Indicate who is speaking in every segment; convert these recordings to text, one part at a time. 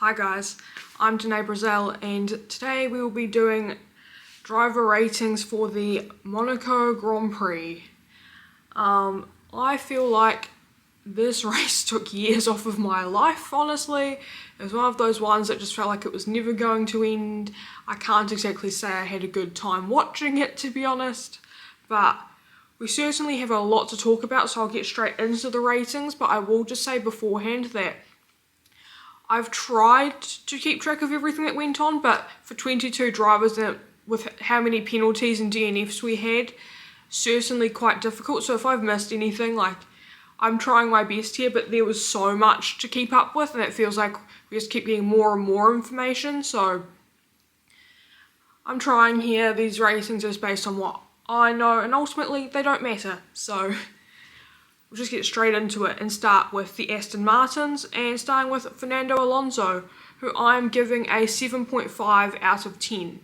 Speaker 1: Hi guys, I'm Danae Brazil and today we will be doing driver ratings for the Monaco Grand Prix. I feel like this race took years off of my life, honestly. It was one of those ones that just felt like it was never going to end. I can't exactly say I had a good time watching it, to be honest, but we certainly have a lot to talk about, so I'll get straight into the ratings. But I will just say beforehand that I've tried to keep track of everything that went on, but for 22 drivers and with how many penalties and DNFs we had, certainly quite difficult. So if I've missed anything, like, I'm trying my best here, but there was so much to keep up with and it feels like we just keep getting more and more information. So I'm trying here. These ratings are just based on what I know and ultimately they don't matter. So we'll just get straight into it and start with the Aston Martins, and starting with Fernando Alonso, who I'm giving a 7.5 out of 10.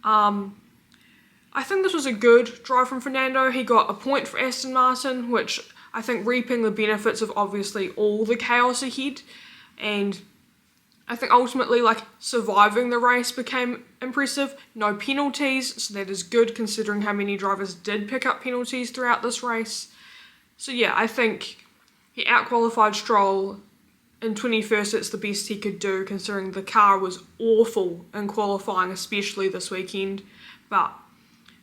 Speaker 1: I think this was a good drive from Fernando. He got a point for Aston Martin, which I think reaping the benefits of obviously all the chaos ahead, and I think ultimately surviving the race became impressive. No penalties, so that is good considering how many drivers did pick up penalties throughout this race. So yeah, I think he outqualified Stroll in 21st. It's the best he could do considering the car was awful in qualifying, especially this weekend. But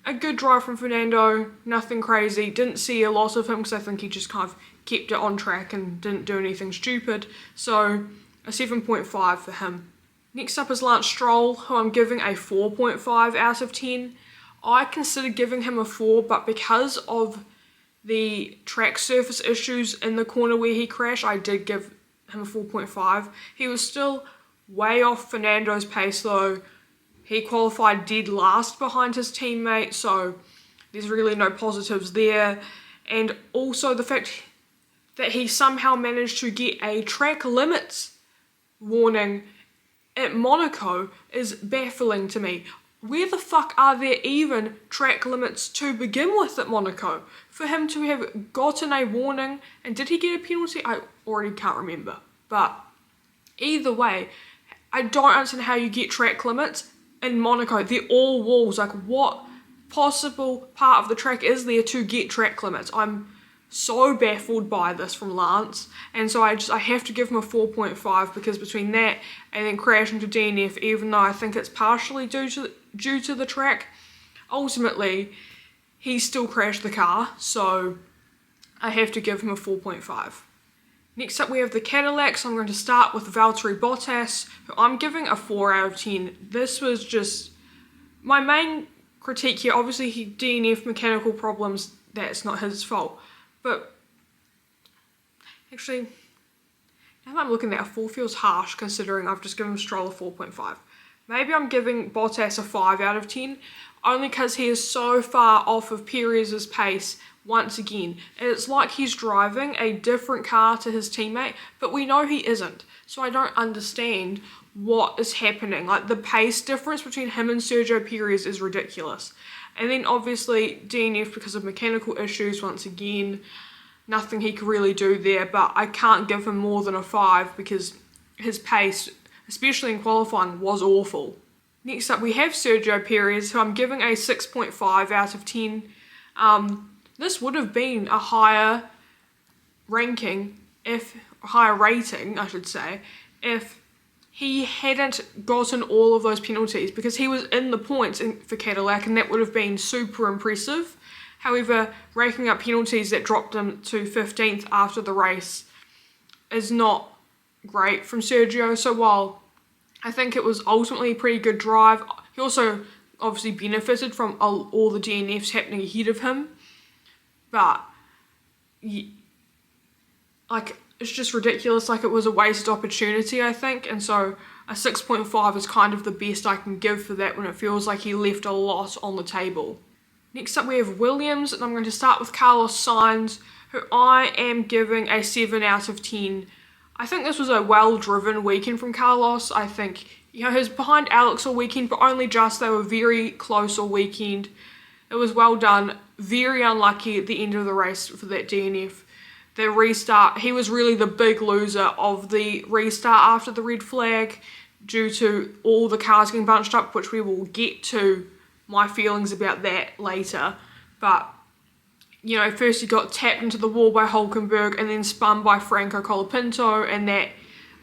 Speaker 1: a good drive from Fernando, nothing crazy. Didn't see a lot of him because I think he just kind of kept it on track and didn't do anything stupid. So a 7.5 for him. Next up is Lance Stroll, who I'm giving a 4.5 out of 10. I considered giving him a 4, but because of the track surface issues in the corner where he crashed, I did give him a 4.5. He was still way off Fernando's pace though. He qualified dead last behind his teammate, so there's really no positives there. And also the fact that he somehow managed to get a track limits warning at Monaco is baffling to me. Where the fuck are there even track limits to begin with at Monaco? For him to have gotten a warning, and did he get a penalty? I already can't remember. But either way, I don't understand how you get track limits in Monaco. They're all walls. Like, what possible part of the track is there to get track limits? I'm so baffled by this from Lance, and so I have to give him a 4.5 because between that and then crashing to DNF, even though I think it's partially due to the track, ultimately he still crashed the car, so I have to give him a 4.5. Next up we have the Cadillacs. I'm going to start with Valtteri Bottas, who I'm giving a 4 out of 10. This was just my main critique here. Obviously he DNF mechanical problems, that's not his fault. But actually, now that I'm looking at it, a 4 feels harsh considering I've just given Stroll a 4.5. Maybe I'm giving Bottas a 5 out of 10, only because he is so far off of Perez's pace once again. And it's like he's driving a different car to his teammate, but we know he isn't. So I don't understand what is happening. Like, the pace difference between him and Sergio Perez is ridiculous. And then obviously DNF because of mechanical issues once again. Nothing he could really do there, but I can't give him more than a 5 because his pace, especially in qualifying, was awful. Next up we have Sergio Perez, who I'm giving a 6.5 out of 10. This would have been a higher rating, if he hadn't gotten all of those penalties, because he was in the points for Cadillac and that would have been super impressive. However, raking up penalties that dropped him to 15th after the race is not great from Sergio. So while I think it was ultimately a pretty good drive, he also obviously benefited from all the DNFs happening ahead of him. But it's just ridiculous. Like, it was a wasted opportunity, I think, and so a 6.5 is kind of the best I can give for that when it feels like he left a lot on the table. Next up we have Williams, and I'm going to start with Carlos Sainz, who I am giving a 7 out of 10. I think this was a well-driven weekend from Carlos. I think, he was behind Alex all weekend, but only just. They were very close all weekend. It was well done. Very unlucky at the end of the race for that DNF. the restart, he was really the big loser of the restart after the red flag due to all the cars getting bunched up, which we will get to my feelings about that later. But, you know, first he got tapped into the wall by Hulkenberg and then spun by Franco Colapinto, and that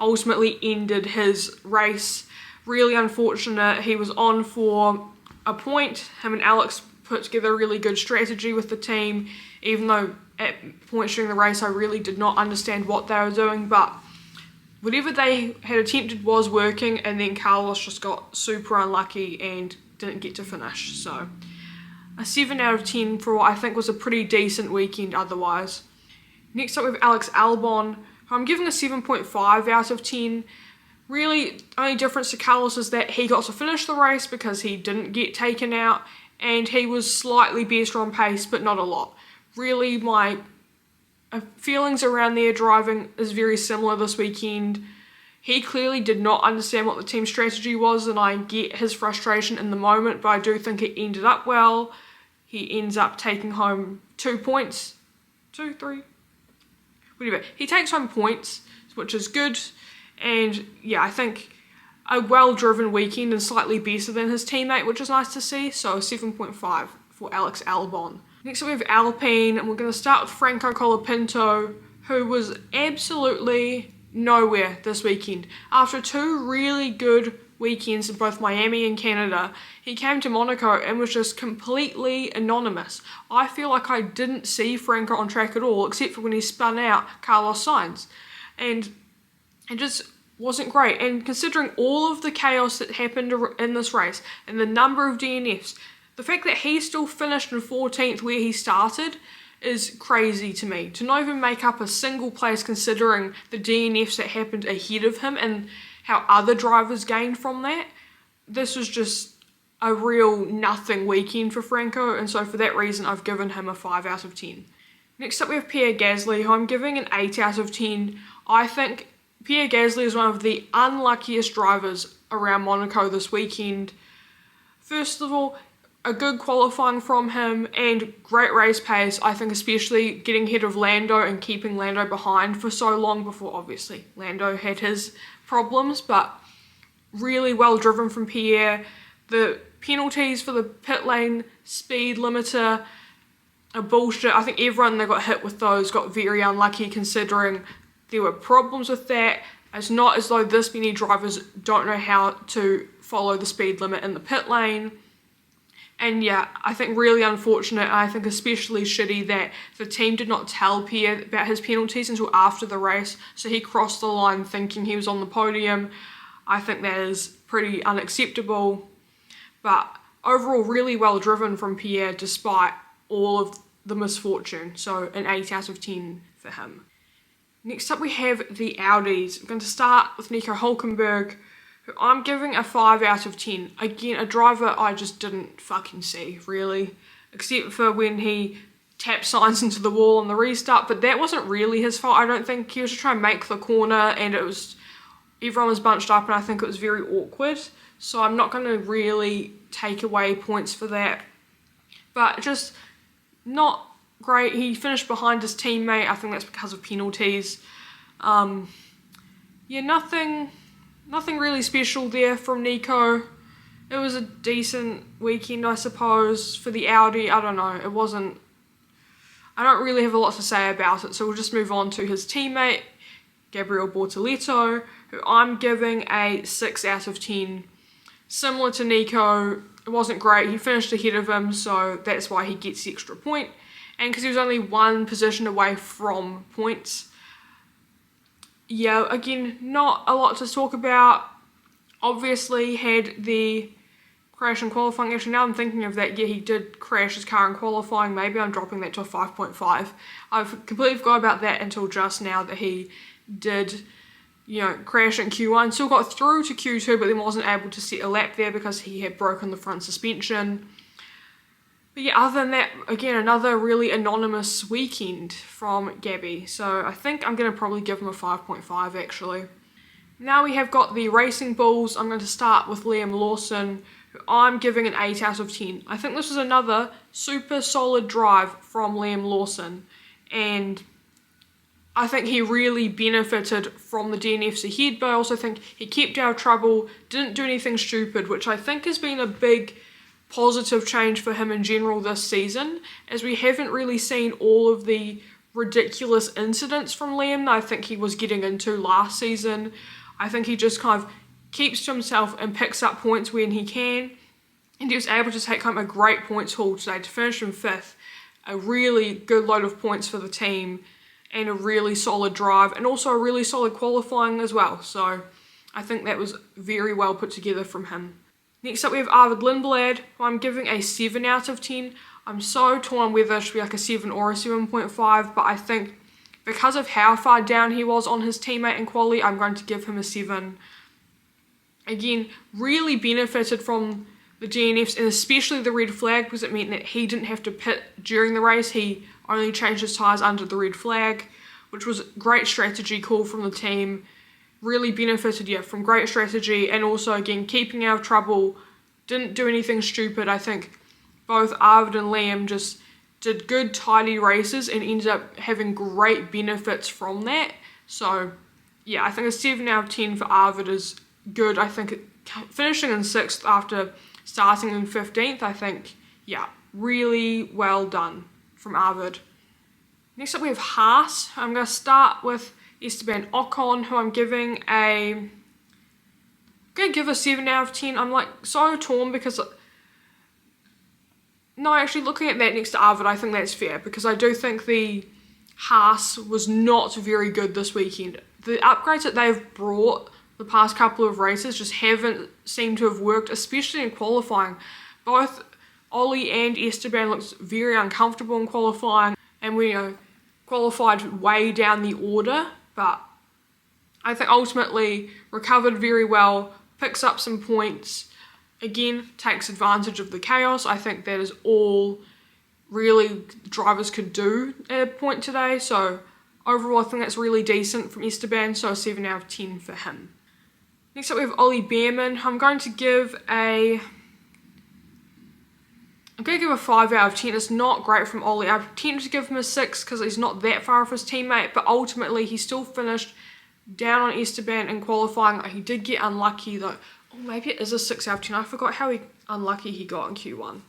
Speaker 1: ultimately ended his race. Really unfortunate. He was on for a point. Him and Alex put together a really good strategy with the team, even though at points during the race I really did not understand what they were doing, but whatever they had attempted was working, and then Carlos just got super unlucky and didn't get to finish. So a 7 out of 10 for what I think was a pretty decent weekend otherwise. Next up we have Alex Albon, who I'm giving a 7.5 out of 10. Really, only difference to Carlos is that he got to finish the race because he didn't get taken out, and he was slightly better on pace, but not a lot. Really, my feelings around their driving is very similar this weekend. He clearly did not understand what the team strategy was, and I get his frustration in the moment, but I do think it ended up well. He ends up taking home 2 points. 2, 3, whatever. He takes home points, which is good. And yeah, I think a well-driven weekend and slightly better than his teammate, which is nice to see. So 7.5 for Alex Albon. Next up we have Alpine, and we're going to start with Franco Colapinto, who was absolutely nowhere this weekend. After 2 really good weekends in both Miami and Canada, he came to Monaco and was just completely anonymous. I feel like I didn't see Franco on track at all, except for when he spun out Carlos Sainz. And it just wasn't great. And considering all of the chaos that happened in this race and the number of DNFs, the fact that he still finished in 14th where he started is crazy to me. To not even make up a single place considering the DNFs that happened ahead of him and how other drivers gained from that. This was just a real nothing weekend for Franco, and so for that reason I've given him a 5 out of 10. Next up we have Pierre Gasly, who I'm giving an 8 out of 10. I think Pierre Gasly is one of the unluckiest drivers around Monaco this weekend. First of all, a good qualifying from him and great race pace. I think especially getting ahead of Lando and keeping Lando behind for so long before obviously Lando had his problems, but really well driven from Pierre. The penalties for the pit lane speed limiter are bullshit. I think everyone that got hit with those got very unlucky considering there were problems with that. It's not as though this many drivers don't know how to follow the speed limit in the pit lane. And yeah, I think really unfortunate. I think especially shitty that the team did not tell Pierre about his penalties until after the race. So he crossed the line thinking he was on the podium. I think that is pretty unacceptable. But overall, really well driven from Pierre despite all of the misfortune. So an 8 out of 10 for him. Next up we have the Audis. I'm going to start with Nico Hulkenberg, who I'm giving a 5 out of 10. Again, a driver I just didn't fucking see, really. Except for when he tapped Sainz into the wall on the restart, but that wasn't really his fault. I don't think he was just trying to make the corner, and everyone was bunched up, and I think it was very awkward. So I'm not going to really take away points for that. But just not great. He finished behind his teammate. I think that's because of penalties. Yeah, nothing really special there from Nico. It was a decent weekend, I suppose, for the Audi. I don't know. I don't really have a lot to say about it, so we'll just move on to his teammate, Gabriel Bortoleto, who I'm giving a 6 out of 10. Similar to Nico, it wasn't great. He finished ahead of him, so that's why he gets the extra point. And because he was only 1 position away from points. Yeah, again, not a lot to talk about. Obviously had the crash in qualifying. Actually, now I'm thinking of that, yeah, he did crash his car in qualifying. Maybe I'm dropping that to a 5.5. I've completely forgot about that until just now that he did, crash in Q1. Still got through to Q2, but then wasn't able to set a lap there because he had broken the front suspension. But yeah, other than that, again, another really anonymous weekend from Gabby. So I think I'm going to probably give him a 5.5 actually. Now we have got the Racing Bulls. I'm going to start with Liam Lawson, who I'm giving an 8 out of 10. I think this was another super solid drive from Liam Lawson. And I think he really benefited from the DNFs ahead, but I also think he kept out of trouble, didn't do anything stupid, which I think has been a big positive change for him in general this season, as we haven't really seen all of the ridiculous incidents from Liam that I think he was getting into last season. I think he just kind of keeps to himself and picks up points when he can, and he was able to take home a great points haul today to finish in 5th, a really good load of points for the team, and a really solid drive, and also a really solid qualifying as well. So I think that was very well put together from him. Next up we have Arvid Lindblad, who I'm giving a 7 out of 10. I'm so torn whether it should be like a 7 or a 7.5, but I think because of how far down he was on his teammate in quali, I'm going to give him a 7. Again, really benefited from the DNFs, and especially the red flag, because it meant that he didn't have to pit during the race. He only changed his tyres under the red flag, which was a great strategy call from the team. Really benefited, from great strategy, and also, again, keeping out of trouble, didn't do anything stupid. I think both Arvid and Liam just did good, tidy races and ended up having great benefits from that. So, I think a 7 out of 10 for Arvid is good. I think finishing in 6th after starting in 15th, I think, really well done from Arvid. Next up we have Haas. I'm going to start with Esteban Ocon, who I'm giving a 7 out of 10. I'm like so torn because, no, actually looking at that next to Arvid, I think that's fair, because I do think the Haas was not very good this weekend. The upgrades that they've brought the past couple of races just haven't seemed to have worked, especially in qualifying. Both Ollie and Esteban looked very uncomfortable in qualifying, and we qualified way down the order, but I think ultimately recovered very well, picks up some points, again takes advantage of the chaos. I think that is all really drivers could do at a point today, so overall I think that's really decent from Esteban, so a 7 out of 10 for him. Next up we have Ollie Behrman. I'm going to give a 5 out of 10. It's not great from Ollie. I tend to give him a 6 because he's not that far off his teammate, but ultimately he still finished down on Esteban in qualifying. He did get unlucky though. Oh, maybe it is a 6 out of 10. I forgot how unlucky he got in Q1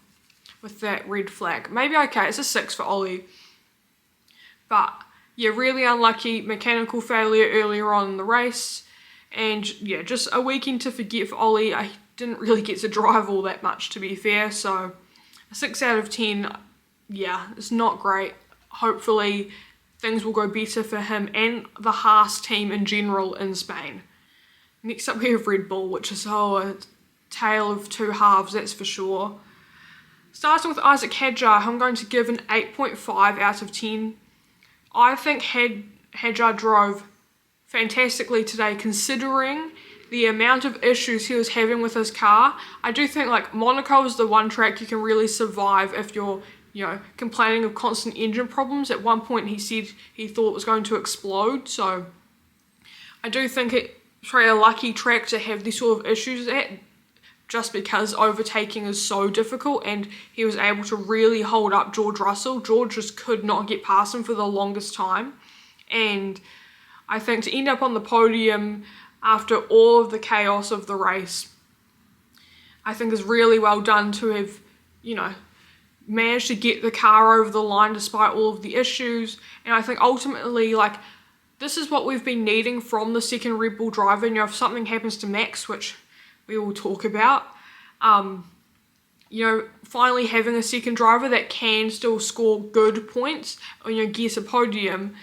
Speaker 1: with that red flag. Maybe, okay, it's a 6 for Ollie. But really unlucky mechanical failure earlier on in the race. And just a weekend to forget for Ollie. I didn't really get to drive all that much, to be fair, so a 6 out of 10, it's not great. Hopefully things will go better for him and the Haas team in general in Spain. Next up we have Red Bull, which is a tale of two halves, that's for sure. Starting with Isaac Hadjar, I'm going to give an 8.5 out of 10. I think Hadjar drove fantastically today, considering the amount of issues he was having with his car. I do think Monaco is the one track you can really survive if you're complaining of constant engine problems. At one point he said he thought it was going to explode, so I do think it's a lucky track to have these sort of issues at, just because overtaking is so difficult, and he was able to really hold up George Russell. George just could not get past him for the longest time, and I think to end up on the podium after all of the chaos of the race, I think is really well done to have, managed to get the car over the line despite all of the issues. And I think ultimately, this is what we've been needing from the second Red Bull driver. If something happens to Max, which we will talk about, finally having a second driver that can still score good points, or, get a podium,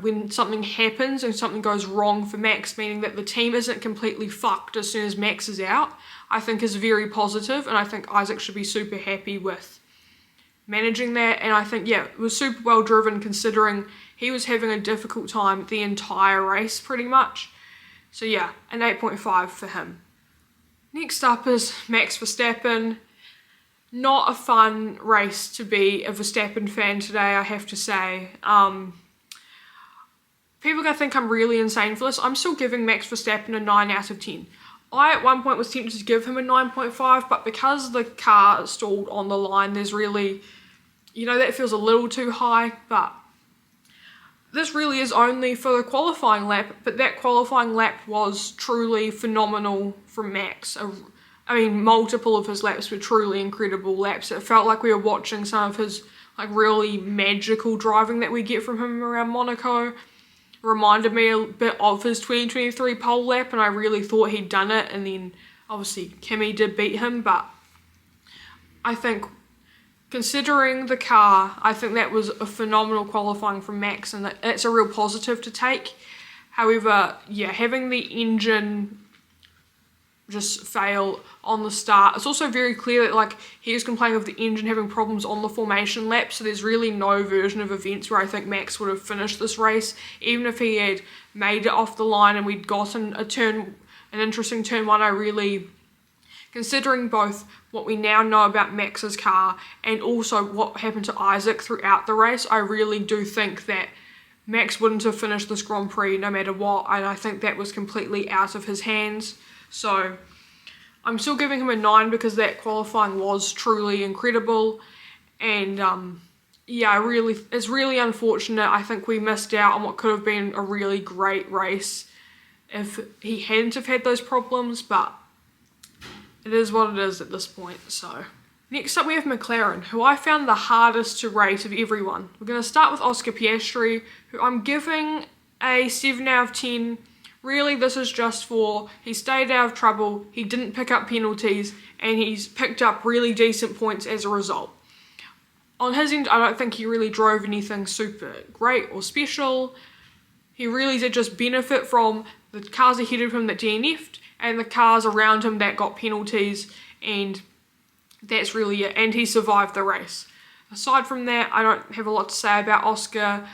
Speaker 1: when something happens and something goes wrong for Max, meaning that the team isn't completely fucked as soon as Max is out, I think is very positive, and I think Isaac should be super happy with managing that. And I think, it was super well driven, considering he was having a difficult time the entire race pretty much. So an 8.5 for him. Next up is Max Verstappen. Not a fun race to be a Verstappen fan today, I have to say. People are going to think I'm really insane for this. I'm still giving Max Verstappen a 9 out of 10. I at one point was tempted to give him a 9.5, but because the car stalled on the line, there's really, that feels a little too high. But this really is only for the qualifying lap, but that qualifying lap was truly phenomenal from Max. I mean, multiple of his laps were truly incredible laps. It felt like we were watching some of his like really magical driving that we get from him around Monaco. It reminded me a bit of his 2023 pole lap, and I really thought he'd done it, and then obviously Kimi did beat him, but I think considering the car, I think that was a phenomenal qualifying from Max, and that's a real positive to take. However, yeah, having the engine just fail on the start, it's also very clear that like he was complaining of the engine having problems on the formation lap, so there's really no version of events where I think Max would have finished this race, even if he had made it off the line and we'd gotten an interesting turn one. I really, considering both what we now know about Max's car and also what happened to Isaac throughout the race, I really do think that Max wouldn't have finished this Grand Prix no matter what, and I think that was completely out of his hands. So I'm still giving him a 9 because that qualifying was truly incredible, and yeah, it's really unfortunate. I think we missed out on what could have been a really great race if he hadn't have had those problems, but it is what it is at this point. So next up we have McLaren, who I found the hardest to rate of everyone. We're going to start with Oscar Piastri, who I'm giving a 7 out of 10. Really, this is just for he stayed out of trouble, he didn't pick up penalties, and he's picked up really decent points as a result. On his end, I don't think he really drove anything super great or special. He really did just benefit from the cars ahead of him that DNF'd and the cars around him that got penalties, and that's really it. And he survived the race. Aside from that, I don't have a lot to say about Oscar.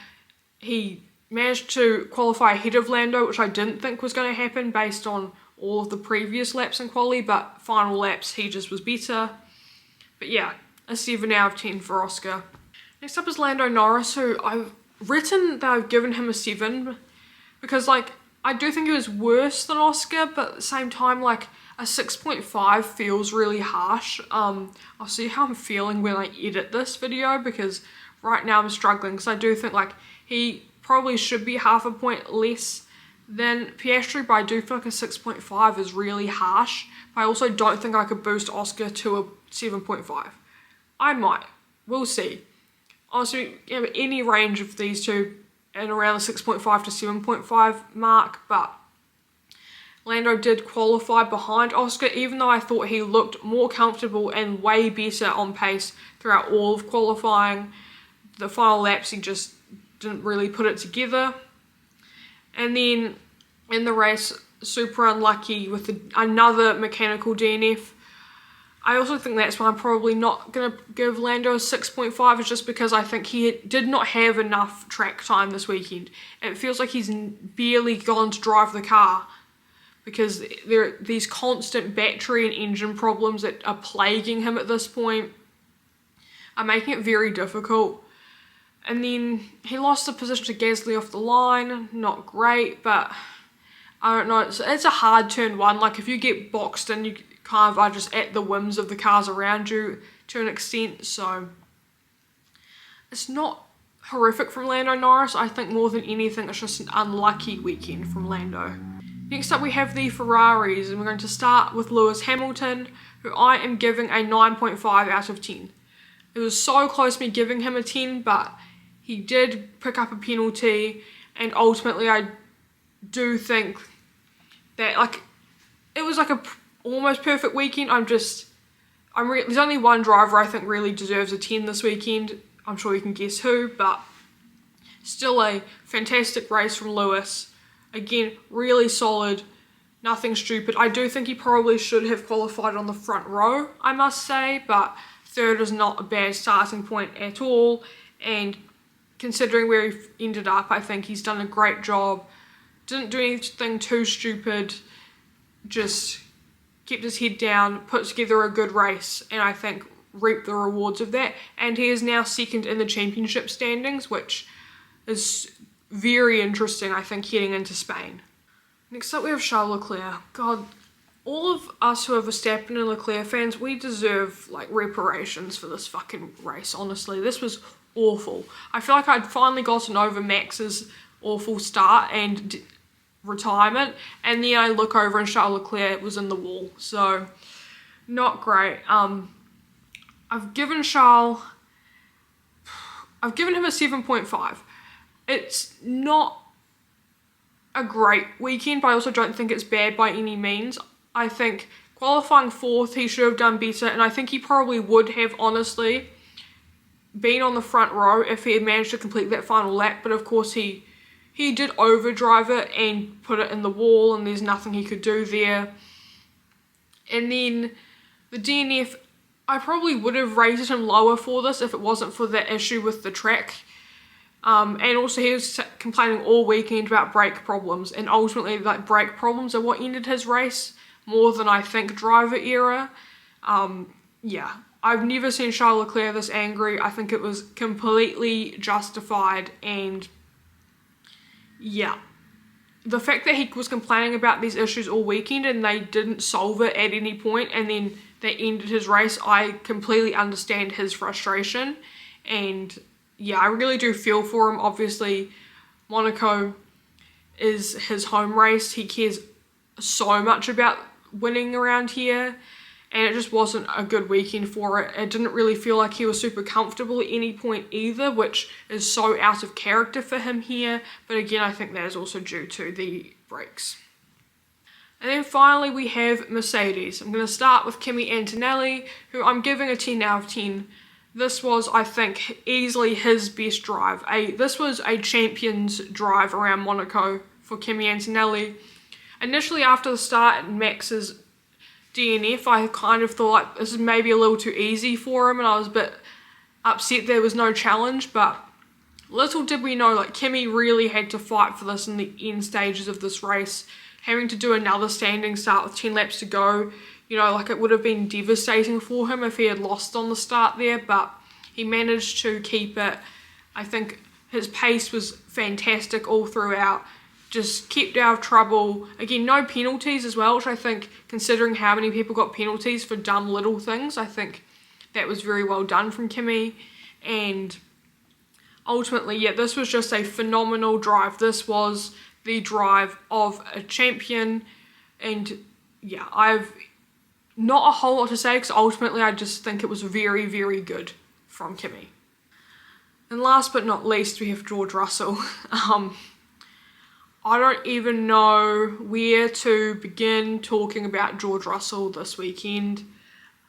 Speaker 1: He managed to qualify ahead of Lando, which I didn't think was going to happen based on all of the previous laps in quali, but final laps he just was better. But yeah, a 7 out of 10 for Oscar. Next up is Lando Norris, who I've written that I've given him a 7 because like I do think he was worse than Oscar, but at the same time like a 6.5 feels really harsh. I'll see how I'm feeling when I edit this video, because right now I'm struggling because I do think like he probably should be half a point less than Piastri, but I do feel like a 6.5 is really harsh. But I also don't think I could boost Oscar to a 7.5. I might. We'll see. Honestly, you have any range of these two and around the 6.5 to 7.5 mark, but Lando did qualify behind Oscar, even though I thought he looked more comfortable and way better on pace throughout all of qualifying. The final laps he just didn't really put it together, and then in the race super unlucky with another mechanical DNF. I also think that's why I'm probably not going to give Lando a 6.5, is just because I think he did not have enough track time this weekend. It feels like he's barely gone to drive the car because there are these constant battery and engine problems that are plaguing him at this point, are making it very difficult. And then he lost the position to Gasly off the line, not great, but I don't know, it's a hard turn one. Like if you get boxed in, you kind of are just at the whims of the cars around you to an extent, so it's not horrific from Lando Norris. I think more than anything it's just an unlucky weekend from Lando. Next up we have the Ferraris, and we're going to start with Lewis Hamilton, who I am giving a 9.5 out of 10. It was so close to me giving him a 10, but he did pick up a penalty, and ultimately I do think that like it was like a almost perfect weekend. There's only one driver I think really deserves a 10 this weekend. I'm sure you can guess who, but still a fantastic race from Lewis. Again, really solid, nothing stupid. I do think he probably should have qualified on the front row, I must say, but third is not a bad starting point at all, and considering where he ended up, I think he's done a great job. Didn't do anything too stupid, just kept his head down, put together a good race, and I think reaped the rewards of that. And he is now second in the championship standings, which is very interesting, I think, heading into Spain. Next up we have Charles Leclerc. God, all of us who are Verstappen and Leclerc fans, we deserve like reparations for this fucking race, honestly. This was awful. I feel like I'd finally gotten over Max's awful start and retirement, and then I look over and Charles Leclerc was in the wall, so not great. I've given him a 7.5. It's not a great weekend, but I also don't think it's bad by any means. I think qualifying 4th, he should have done better, and I think he probably would have, honestly, been on the front row if he had managed to complete that final lap, but of course he did overdrive it and put it in the wall, and there's nothing he could do there. And then the DNF, I probably would have rated him lower for this if it wasn't for that issue with the track. And also he was complaining all weekend about brake problems, and ultimately like brake problems are what ended his race more than I think driver error. Yeah, I've never seen Charles Leclerc this angry. I think it was completely justified, and yeah, the fact that he was complaining about these issues all weekend and they didn't solve it at any point, and then they ended his race, I completely understand his frustration. And yeah, I really do feel for him. Obviously, Monaco is his home race. He cares so much about winning around here, and it just wasn't a good weekend for it. It didn't really feel like he was super comfortable at any point either, which is so out of character for him here. But again, I think that is also due to the brakes. And then finally we have Mercedes. I'm going to start with Kimi Antonelli, who I'm giving a 10 out of 10. This was, I think, easily his best drive. This was a champion's drive around Monaco for Kimi Antonelli. Initially, after the start and Max's DNF, I kind of thought like, this is maybe a little too easy for him, and I was a bit upset there was no challenge, but little did we know, like, Kimi really had to fight for this in the end stages of this race, having to do another standing start with 10 laps to go. You know, like, it would have been devastating for him if he had lost on the start there, but he managed to keep it. I think his pace was fantastic all throughout, just kept out of trouble. Again, no penalties as well, which I think, considering how many people got penalties for dumb little things, I think that was very well done from Kimi. And ultimately, yeah, this was just a phenomenal drive. This was the drive of a champion, and yeah, I've not a whole lot to say because ultimately I just think it was very, very good from Kimi. And last but not least, we have George Russell. I don't even know where to begin talking about George Russell this weekend.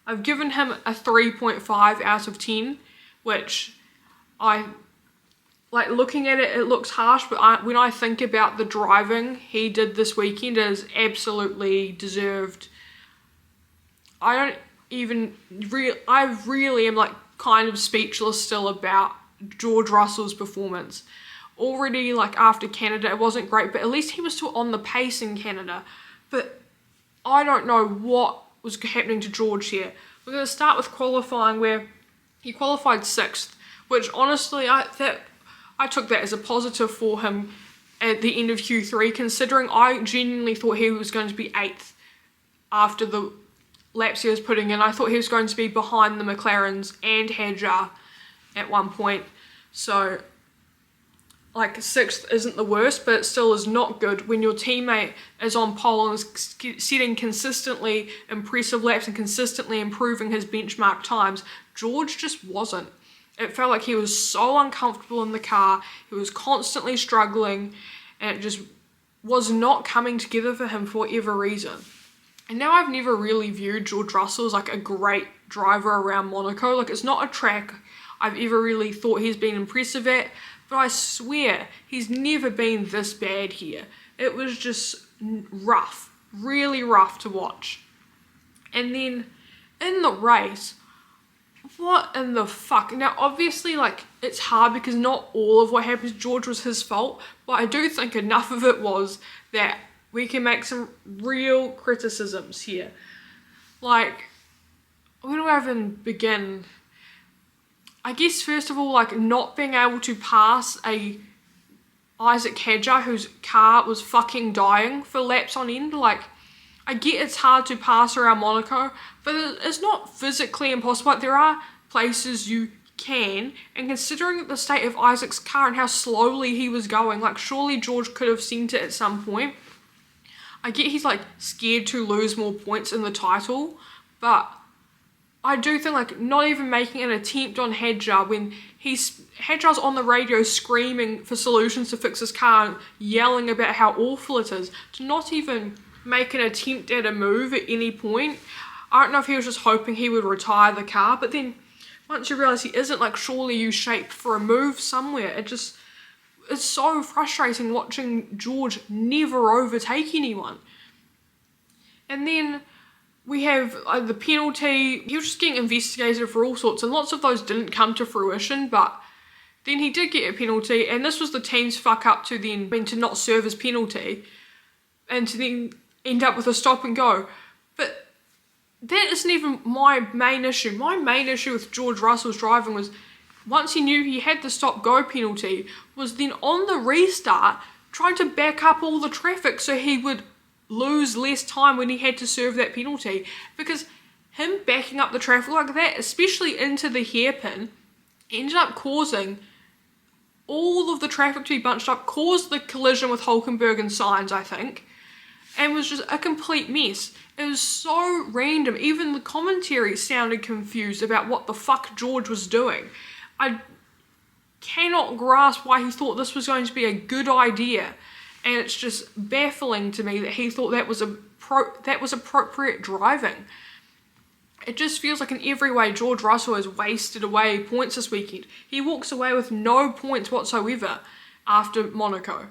Speaker 1: I've given him a 3.5 out of 10, which like, looking at it, it looks harsh, but when I think about the driving he did this weekend, it is absolutely deserved. I really am like kind of speechless still about George Russell's performance. Already, like, after Canada, it wasn't great, but at least he was still on the pace in Canada. But I don't know what was happening to George here. We're going to start with qualifying, where he qualified 6th, which honestly, I took that as a positive for him at the end of Q3, considering I genuinely thought he was going to be 8th after the laps he was putting in. I thought he was going to be behind the McLarens and Hadjar at one point. So, like, 6th isn't the worst, but it still is not good when your teammate is on pole and is setting consistently impressive laps and consistently improving his benchmark times. George just wasn't. It felt like he was so uncomfortable in the car, he was constantly struggling, and it just was not coming together for him for whatever reason. And now I've never really viewed George Russell as like a great driver around Monaco. Like, it's not a track I've ever really thought he's been impressive at, but I swear he's never been this bad here. It was just rough, really rough to watch. And then in the race, what in the fuck? Now, obviously, like, it's hard because not all of what happened to George was his fault, but I do think enough of it was that we can make some real criticisms here. Like, where do I even begin? I guess, first of all, like, not being able to pass Isaac Hadjar, whose car was fucking dying for laps on end. Like, I get it's hard to pass around Monaco, but it's not physically impossible. Like, there are places you can, and considering the state of Isaac's car and how slowly he was going, like, surely George could have seen it at some point. I get he's like scared to lose more points in the title, but I do think like not even making an attempt on Hadjar when Hadjar's on the radio screaming for solutions to fix his car and yelling about how awful it is, to not even make an attempt at a move at any point. I don't know if he was just hoping he would retire the car, but then once you realise he isn't, like, surely you shaped for a move somewhere. It's so frustrating watching George never overtake anyone. And then we have the penalty. He was just getting investigated for all sorts, and lots of those didn't come to fruition, but then he did get a penalty, and this was the team's fuck up to not serve his penalty, and to then end up with a stop and go. But that isn't even my main issue. My main issue with George Russell's driving was, once he knew he had the stop-go penalty, was then on the restart trying to back up all the traffic so he would lose less time when he had to serve that penalty. Because him backing up the traffic like that, especially into the hairpin, ended up causing all of the traffic to be bunched up, caused the collision with Hulkenberg and Sainz, I think, and was just a complete mess. It was so random. Even the commentary sounded confused about what the fuck George was doing. I cannot grasp why he thought this was going to be a good idea, and it's just baffling to me that he thought that was appropriate driving. It just feels like in every way George Russell has wasted away points this weekend. He walks away with no points whatsoever after Monaco.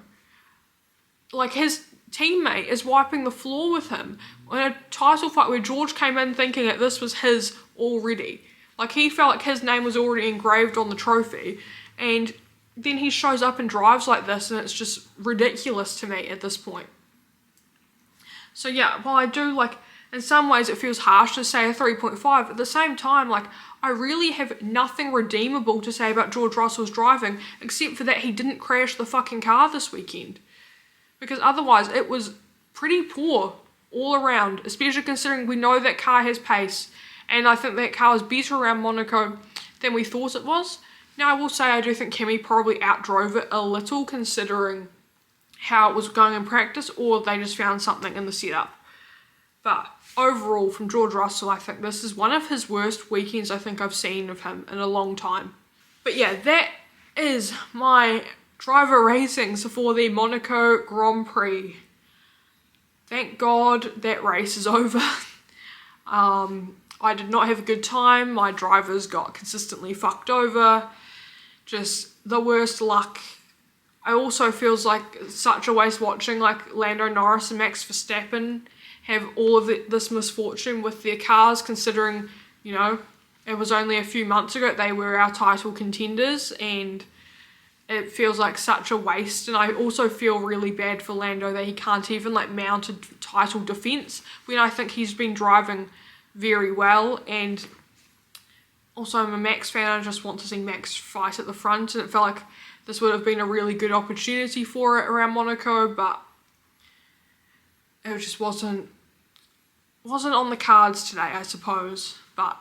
Speaker 1: Like, his teammate is wiping the floor with him in a title fight where George came in thinking that this was his already. Like, he felt like his name was already engraved on the trophy, and then he shows up and drives like this, and it's just ridiculous to me at this point. So yeah, while I do, like, in some ways it feels harsh to say a 3.5, at the same time, like, I really have nothing redeemable to say about George Russell's driving, except for that he didn't crash the fucking car this weekend. Because otherwise it was pretty poor all around, especially considering we know that car has pace, and I think that car was better around Monaco than we thought it was. Now, I will say I do think Kimi probably outdrove it a little, considering how it was going in practice, or they just found something in the setup. But overall, from George Russell, I think this is one of his worst weekends I think I've seen of him in a long time. But yeah, that is my driver ratings for the Monaco Grand Prix. Thank God that race is over. I did not have a good time. My drivers got consistently fucked over. Just the worst luck. I also feels like such a waste watching like Lando Norris and Max Verstappen have all of this misfortune with their cars, considering, you know, it was only a few months ago they were our title contenders, and it feels like such a waste. And I also feel really bad for Lando that he can't even like mount a title defense when I think he's been driving very well. And also, I'm a Max fan. I just want to see Max fight at the front, and it felt like this would have been a really good opportunity for it around Monaco, but it just wasn't on the cards today, I suppose. But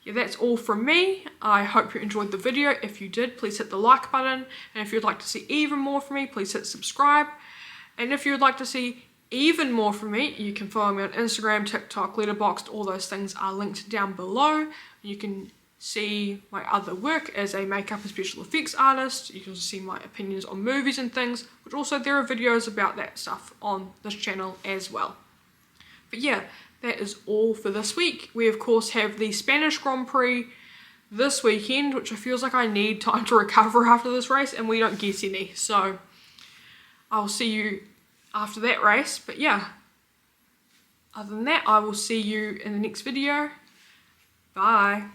Speaker 1: yeah, that's all from me. I hope you enjoyed the video. If you did, please hit the like button. And if you'd like to see even more from me, please hit subscribe. And if you would like to see even more from me, you can follow me on Instagram, TikTok, Letterboxd. All those things are linked down below. You can see my other work as a makeup and special effects artist. You can also see my opinions on movies and things, which also there are videos about that stuff on this channel as well. But yeah, that is all for this week. We of course have the Spanish Grand Prix this weekend, which I feels like I need time to recover after this race, and we don't get any. So I'll see you after that race. But yeah, other than that, I will see you in the next video. Bye.